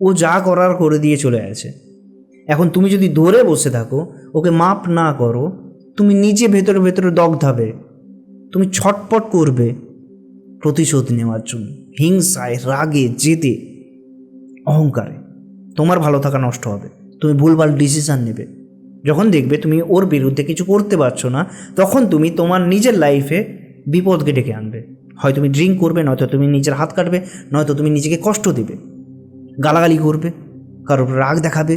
ও যা করার করে দিয়ে চলে আছে। এখন তুমি যদি ধরে বসে থাকো, ওকে মাপ না করো, তুমি নিজে ভেতরে ভেতরে দগ্ধাবে, তুমি ছটপট করবে প্রতিশোধ নেওয়ার জন্য, হিংসায়, রাগে, জেদে, অহংকারে। তোমার ভালো থাকা নষ্ট হবে, তুমি ভুলভাল ডিসিশান নেবে। যখন দেখবে তুমি ওর বিরুদ্ধে কিছু করতে পারছো না, তখন তুমি তোমার নিজের লাইফে বিপদকে ডেকে আনবে। হয় তুমি ড্রিঙ্ক করবে, নয়তো তুমি নিজের হাত কাটবে, নয়তো তুমি নিজেকে কষ্ট দেবে, গালাগালি করবে, কারোর রাগ দেখাবে,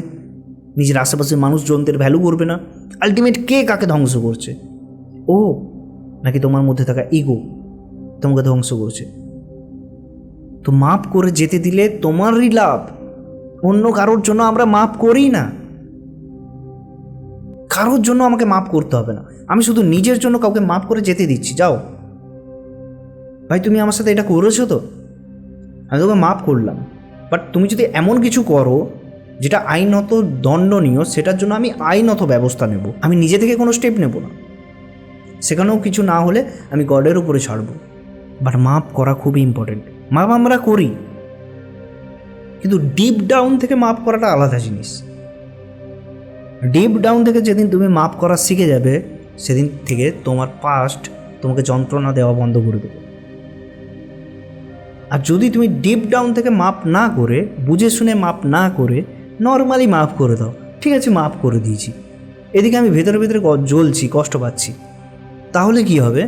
নিজের আশেপাশের মানুষজনদের ভ্যালু করবে না। আলটিমেট কে কাকে ধ্বংস করছে? ও নাকি তোমার মধ্যে থাকা ইগো তোমাকে ধ্বংস করছে? তো মাপ করে যেতে দিলে তোমারই লাভ, অন্য কারোর জন্য আমরা মাপ করি না। কারোর জন্য আমাকে মাপ করতে হবে না, আমি শুধু নিজের জন্য কাউকে মাপ করে যেতে দিচ্ছি। যাও ভাই, তুমি আমার সাথে এটা করেছো তো, আমি তোকে মাপ করলাম, বাট তুমি যদি এমন কিছু করো যেটা আইনত দণ্ডনীয়, সেটার জন্য আমি আইনত ব্যবস্থা নেব। আমি নিজে থেকে কোনো স্টেপ নেব না, সেখানেও কিছু না হলে আমি গডের উপরে ছাড়বো। বাট মাপ করা খুবই ইম্পর্টেন্ট। মাপ আমরা করি, কিন্তু ডিপ ডাউন থেকে মাপ করাটা আলাদা জিনিস। ডিপ ডাউন থেকে যেদিন তুমি মাপ করা শিখে যাবে, সেদিন থেকে তোমার পাস্ট তোমাকে যন্ত্রণা দেওয়া বন্ধ করে দেবে। আর যদি তুমি ডিপ ডাউন থেকে মাপ না করে, বুঝে শুনে মাপ না করে, নর্মালি মাপ করে দাও, ঠিক আছে মাপ করে দিয়েছি, এদিকে আমি ভেতরে ভেতরে জ্বলছি, কষ্ট পাচ্ছি, তাহলে কি হবে?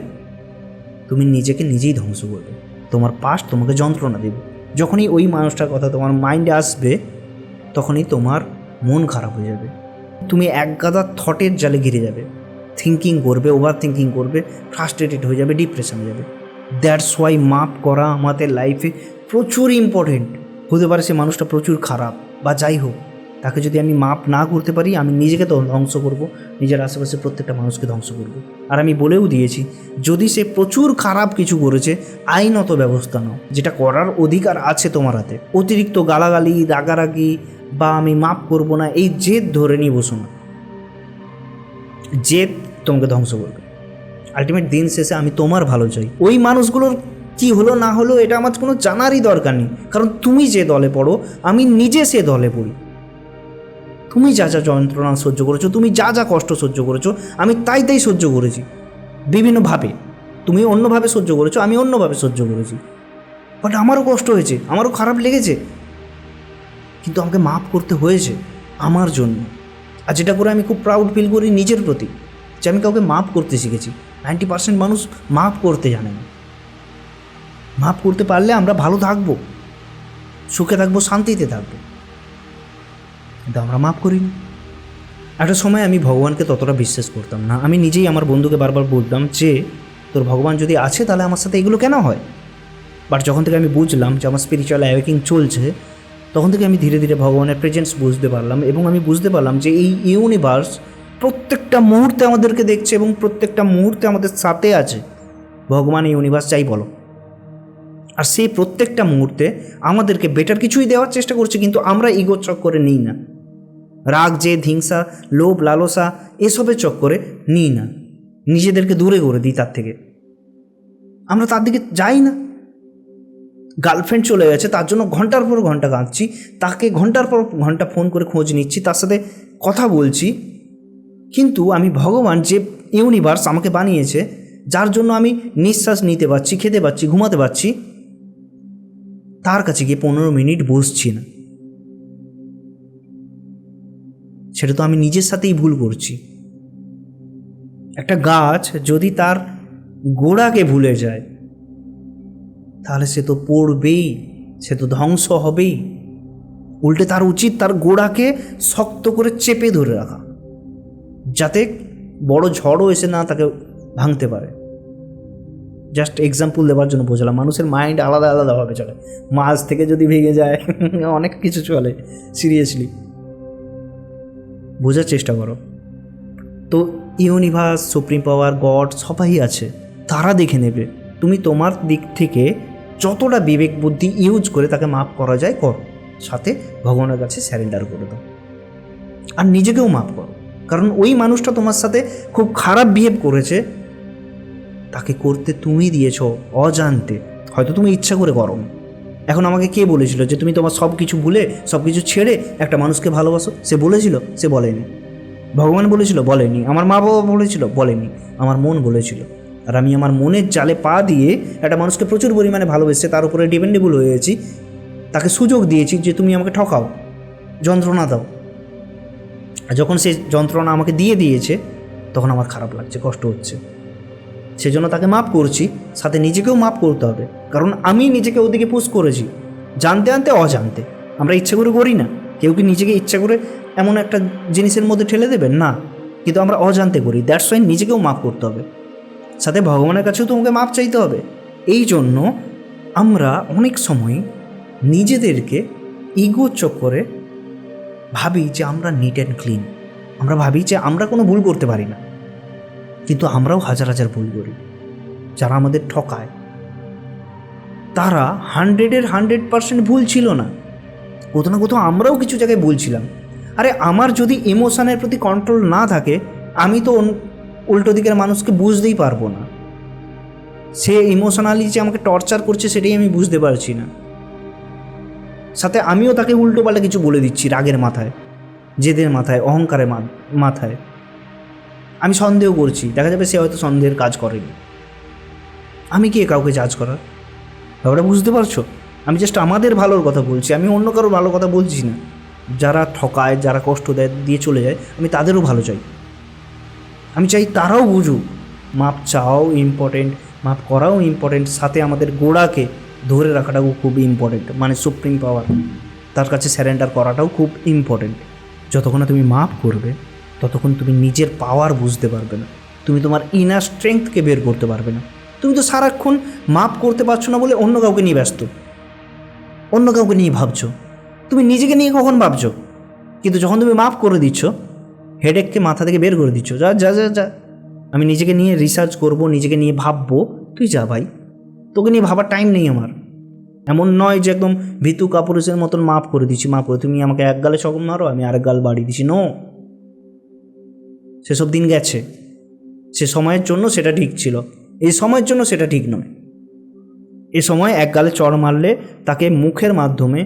তুমি নিজেকে নিজেই ধ্বংস করবে। তোমার পাস্ট তোমাকে যন্ত্রণা দেবে। যখনই ওই মানুষটার কথা তোমার মাইন্ডে আসবে, তখনই তোমার মন খারাপ হয়ে যাবে, তুমি একগাদা থটের জালে ঘিরে যাবে, থিঙ্কিং করবে, ওভার থিঙ্কিং করবে, ফ্রাস্ট্রেটেড হয়ে যাবে, ডিপ্রেশনে যাবে। দ্যাটস ওয়াই মাপ করা আমাদের লাইফে প্রচুর ইম্পর্টেন্ট। হতে পারে সে মানুষটা প্রচুর খারাপ বা যাই হোক, তাকে যদি আমি মাপ না করতে পারি, আমি নিজেকে তো ধ্বংস করব, নিজের আশেপাশে প্রত্যেকটা মানুষকে ধ্বংস করব। আর আমি বলেও দিয়েছি, যদি সে প্রচুর খারাপ কিছু করেছে, আইনত ব্যবস্থা নাও, যেটা করার অধিকার আছে তোমার হাতে। অতিরিক্ত গালাগালি, রাগারাগি বা আমি মাপ করব না, এই জেদ ধরে নিয়ে বসো না, জেদ তোমাকে ধ্বংস করবে। আলটিমেট দিন শেষে আমি তোমার ভালো চাই। ওই মানুষগুলোর কি হলো না হলো এটা আমার কোনো জানারই দরকার নেই, কারণ তুমি যে দলে পড়ো, আমি নিজে সে দলে পড়ি। তুমি যা যা যন্ত্রণা সহ্য করেছো, তুমি যা যা কষ্ট সহ্য করেছো, আমি তাই তাই সহ্য করেছি বিভিন্নভাবে। তুমি অন্যভাবে সহ্য করেছো, আমি অন্যভাবে সহ্য করেছি, বাট আমারও কষ্ট হয়েছে, আমারও খারাপ লেগেছে, কিন্তু আমাকে মাপ করতে হয়েছে আমার জন্য। আর যেটা করে আমি খুব প্রাউড ফিল করি নিজের প্রতি, যে আমি কাউকে মাপ করতে শিখেছি। 90% মানুষ মাপ করতে জানে না। মাপ করতে পারলে আমরা ভালো থাকবো, সুখে থাকবো, শান্তিতে থাকবো, কিন্তু আমরা মাপ করি না। একটা সময় আমি ভগবানকে ততটা বিশ্বাস করতাম না। আমি নিজেই আমার বন্ধুকে বারবার বলতাম যে তোর ভগবান যদি আছে তাহলে আমার সাথে এগুলো কেন হয়। বাট যখন থেকে আমি বুঝলাম যে আমার স্পিরিচুয়াল অ্যাওয়েকিং চলছে, তখন থেকে আমি ধীরে ধীরে ভগবানের প্রেজেন্স বুঝতে পারলাম, এবং আমি বুঝতে পারলাম যে এই ইউনিভার্স প্রত্যেকটা মুহূর্তে আমাদেরকে দেখছে এবং প্রত্যেকটা মুহূর্তে আমাদের সাথে আছে। ভগবান, ইউনিভার্স যাই বলো, আর সেই প্রত্যেকটা মুহূর্তে আমাদেরকে বেটার কিছুই দেওয়ার চেষ্টা করছে, কিন্তু আমরা ইগোর চক্করে নিই না, রাগ, জেদ, হিংসা, লোভ, লালসা এসবের চক্করে নিই না, নিজেদেরকে দূরে করে দিই তার থেকে। আমরা তার দিকে যাই না। গার্লফ্রেন্ড চলে গেছে, তার জন্য ঘন্টার পর ঘন্টা কাঁদছি, তাকে ঘন্টার পর ঘন্টা ফোন করে খোঁজ নিচ্ছি, তার সাথে কথা বলছি, কিন্তু আমি ভগবান, যে ইউনিভার্স আমাকে বানিয়েছে, যার জন্য আমি নিঃশ্বাস নিতে পারছি, খেতে পারছি, ঘুমাতে পারছি, তার কাছে গিয়ে 15 মিনিট বসছি না। সেটা তো আমি নিজের সাথেই ভুল করছি। একটা গাছ যদি তার গোড়াকে ভুলে যায়, তাহলে সে তো পড়বেই, সে তো ধ্বংস হবেই। উল্টে তার উচিত তার গোড়াকে শক্ত করে চেপে ধরে রাখা, যাতে বড় ঝড়ও এসে না তাকে ভাঙতে পারে। জাস্ট এক্সাম্পল দেওয়ার জন্য বোঝালাম। মানুষের মাইন্ড আলাদা আলাদাভাবে চলে, মাছ থেকে যদি ভেঙে যায় অনেক কিছু চলে। সিরিয়াসলি বোঝার চেষ্টা করো। তো ইউনিভার্স, সুপ্রিম পাওয়ার, গড সবাই আছে, তারা দেখে নেবে। তুমি তোমার দিক থেকে যতটা বিবেক বুদ্ধি ইউজ করে তাকে মাফ করা যায় করো, সাথে ভগবানের কাছে স্যারেন্ডার করে দাও, আর নিজেকেও মাফ করো। কারণ ওই মানুষটা তোমার সাথে খুব খারাপ বিহেভ করেছে, তাকে করতে তুমি দিয়েছ অজান্তে, হয়তো তুমি ইচ্ছা করে করো, এখন আমাকে কে বলেছিল যে তুমি তোমার সব কিছু ভুলে সব কিছু ছেড়ে একটা মানুষকে ভালোবাসো? সে বলেছিল? সে বলেনি। ভগবান বলেছিল? বলেনি। আমার মা বাবা বলেছিল? বলেনি। আমার মন বলেছিল। আর আমি আমার মনের জালে পা দিয়ে একটা মানুষকে প্রচুর পরিমাণে ভালোবেসে তার উপরে ডিপেন্ডেবল হয়ে গেছি, তাকে সুযোগ দিয়েছি যে তুমি আমাকে ঠকাও, যন্ত্রণা দাও। আর যখন সে যন্ত্রণা আমাকে দিয়ে দিয়েছে তখন আমার খারাপ লাগছে, কষ্ট হচ্ছে। সেজন্য তাকে মাপ করছি, সাথে নিজেকেও মাপ করতে হবে, কারণ আমি নিজেকে ওদিকে পুশ করেছি, জানতে আনতে অজান্তে। আমরা ইচ্ছা করে করি না। কেউ কি নিজেকে ইচ্ছা করে এমন একটা জিনিসের মধ্যে ঠেলে দেবেন? না, কিন্তু আমরা অজান্তে করি। দ্যাটস ওয়াই নিজেকেও মাপ করতে হবে, সাথে ভগবানের কাছেও তোমাকে মাপ চাইতে হবে। এই জন্য আমরা অনেক সময় নিজেদেরকে ইগো চক্করে ভাবি যে আমরা নিট অ্যান্ড ক্লিন, আমরা ভাবি যে আমরা কোনো ভুল করতে পারি না, কিন্তু আমরাও হাজার হাজার ভুল করি। যারা আমাদের ঠকায় তারা 100% ভুল ছিল না, কোথাও না কোথাও আমরাও কিছু জায়গায় ভুল ছিলাম। আরে আমার যদি ইমোশনের প্রতি কন্ট্রোল না থাকে, আমি তো উল্টো দিকের মানুষকে বুঝতেই পারবো না। সে ইমোশনালি যে আমাকে টর্চার করছে সেটাই আমি বুঝতে পারছি না, সাথে আমিও তাকে উল্টো পাল্টা কিছু বলে দিচ্ছি রাগের মাথায়, জেদের মাথায়, অহংকারের মাথায়। আমি সন্দেহ করছি, দেখা যাবে সে হয়তো সন্দেহের কাজ করেনি। আমি কে কাউকে জাজ করার? ব্যাপারটা বুঝতে পারছো? আমি জাস্ট আমাদের ভালোর কথা বলছি, আমি অন্য কারোর ভালো কথা বলছি না। যারা ঠকায়, যারা কষ্ট দেয়, দিয়ে চলে যায়, আমি তাদেরও ভালো চাই। আমি চাই তারাও বুঝুক মাপ চাওয়াও ইম্পর্টেন্ট, মাপ করাও ইম্পর্টেন্ট, সাথে আমাদের গোড়াকে ধরে রাখাটাও খুব ইম্পর্টেন্ট, মানে সুপ্রিম পাওয়ার, তার কাছে স্যারেন্ডার করাটাও খুব ইম্পর্টেন্ট। যতক্ষণ না তুমি মাপ করবে ততক্ষণ তুমি নিজের পাওয়ার বুঝতে পারবে না, তুমি তোমার ইনার স্ট্রেংথকে বের করতে পারবে না। তুমি তো সারাক্ষণ মাপ করতে পারছো না বলে অন্য কাউকে নিয়ে ব্যস্ত, অন্য কাউকে নিয়ে ভাবছো। তুমি নিজেকে নিয়ে কখন ভাবছো? কিন্তু যখন তুমি মাপ করে দিচ্ছ, হেডেককে মাথা থেকে বের করে দিচ্ছ, যা যা যা যা, আমি নিজেকে নিয়ে রিসার্চ করব, নিজেকে নিয়ে ভাববো, তুই যা ভাই, তোকে নিয়ে ভাবার টাইম নেই আমার। এমন নয় যে একদম ভিতু কাপুরুষের মতন মাপ করে দিচ্ছি, মাপ করে তুমি আমাকে এক গালে সকম মারো, আমি আরেক গাল বাড়িয়ে দিচ্ছি। নো, সেসব দিন গেছে। সে সময়ের জন্য সেটা ঠিক ছিল, এই সময়ের জন্য সেটা ঠিক নয়। এ সময় এক গালে চড় মারলে তাকে মুখের মাধ্যমে,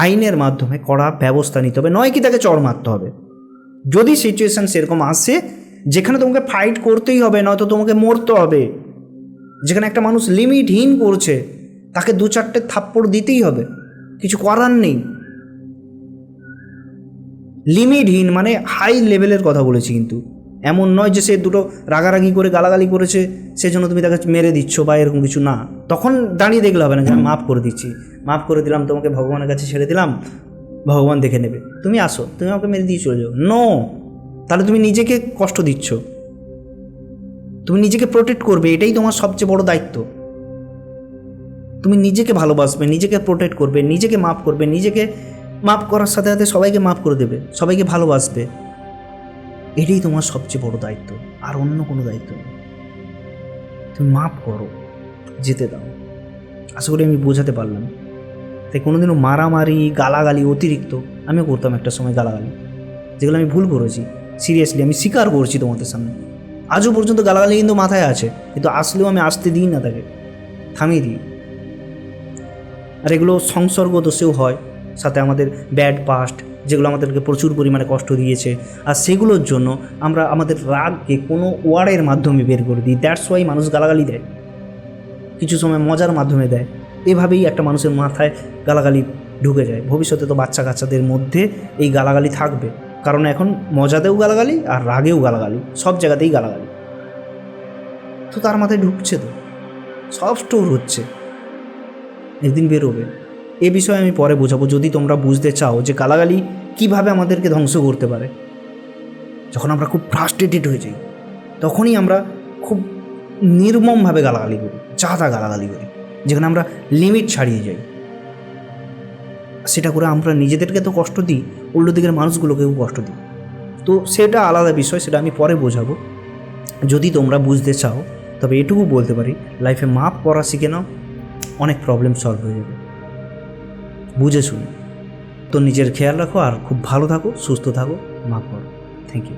আইনের মাধ্যমে কড়া ব্যবস্থা নিতে হবে, নয় কি তাকে চড় মারতে হবে। যদি সিচুয়েশান সেরকম আসে যেখানে তোমাকে ফাইট করতেই হবে, নয়তো তোমাকে মরতে হবে, যেখানে একটা মানুষ লিমিটহীন করছে, তাকে 2-4টে থাপ্পড় দিতেই হবে, কিছু করার নেই। লিমিটহীন মানে হাই লেভেলের কথা বলেছি, কিন্তু এমন নয় যে সে দুটো রাগারাগি করে গালাগালি করেছে সেজন্য তুমি তাকে মেরে দিচ্ছ বা এরকম কিছু না। তখন দাঁড়িয়ে দেখলে হবে না যে আমি মাফ করে দিচ্ছি, মাফ করে দিলাম, তোমাকে ভগবানের কাছে ছেড়ে দিলাম, ভগবান দেখে নেবে, তুমি আসো, তুমি আমাকে মেরে দিয়ে চলে যাও। নো, তাহলে তুমি নিজেকে কষ্ট দিচ্ছ। তুমি নিজেকে প্রোটেক্ট করবে, এটাই তোমার সবচেয়ে বড় দায়িত্ব। তুমি নিজেকে ভালোবাসবে, নিজেকে প্রোটেক্ট করবে, নিজেকে মাফ করবে, নিজেকে মাফ করার সাথে সাথে সবাইকে মাফ করে দেবে, সবাইকে ভালোবাসবে। এটাই তোমার সবচেয়ে বড় দায়িত্ব, আর অন্য কোনো দায়িত্ব নেই। তুমি মাফ করো, যেতে দাও। আশা করি আমি বোঝাতে পারলাম। তাই কোনোদিনও মারামারি, গালাগালি অতিরিক্ত, আমিও করতাম একটা সময় গালাগালি, যেগুলো আমি ভুল করেছি। সিরিয়াসলি আমি স্বীকার করছি তোমাদের সামনে। আজও পর্যন্ত গালাগালি কিন্তু মাথায় আছে, কিন্তু আসলেও আমি আসতে দিই না, তাকে থামিয়ে দিই। আর এগুলো সংসর্গ দোষেও হয়, সাথে আমাদের ব্যাড পাস্ট, যেগুলো আমাদেরকে প্রচুর পরিমাণে কষ্ট দিয়েছে, আর সেগুলোর জন্য আমরা আমাদের রাগকে কোনো ওয়ার্ডের মাধ্যমে বের করে দিই। দ্যাটস ওয়াই মানুষ গালাগালি দেয়, কিছু সময় মজার মাধ্যমে দেয়। এভাবেই একটা মানুষের মাথায় গালাগালি ঢুকে যায়। ভবিষ্যতে তো বাচ্চা কাচ্চাদের মধ্যে এই গালাগালি থাকবে, কারণ এখন মজাতেও গালাগালি আর রাগেও গালাগালি, সব জায়গাতেই গালাগালি। তো তার মাথায় ঢুকছে, তো সব স্টোর হচ্ছে, একদিন বেরোবে। এ বিষয়ে আমি পরে বোঝাবো, যদি তোমরা বুঝতে চাও যে গালাগালি কীভাবে আমাদেরকে ধ্বংস করতে পারে। যখন আমরা খুব ফ্রাস্ট্রেটেড হয়ে যাই, তখনই আমরা খুব নির্মমভাবে গালাগালি করি, যা গালাগালি করি, যেখানে আমরা লিমিট ছাড়িয়ে যাই। সেটা করে আমরা নিজেদেরকে তো কষ্ট দিই, উল্টো দিকের মানুষগুলোকেও কষ্ট দিই। তো সেটা আলাদা বিষয়, সেটা আমি পরে বোঝাবো। যদি তোমরা বুঝতে চাও তবে এটুকু বলতে পারি, লাইফে মাপ করা শিখে নাও, অনেক প্রবলেম সলভ হয়ে যাবে। বুঝে শুনে তো নিজের খেয়াল রাখো, আর খুব ভালো থাকো, সুস্থ থাকো, মাপ করো। Thank you.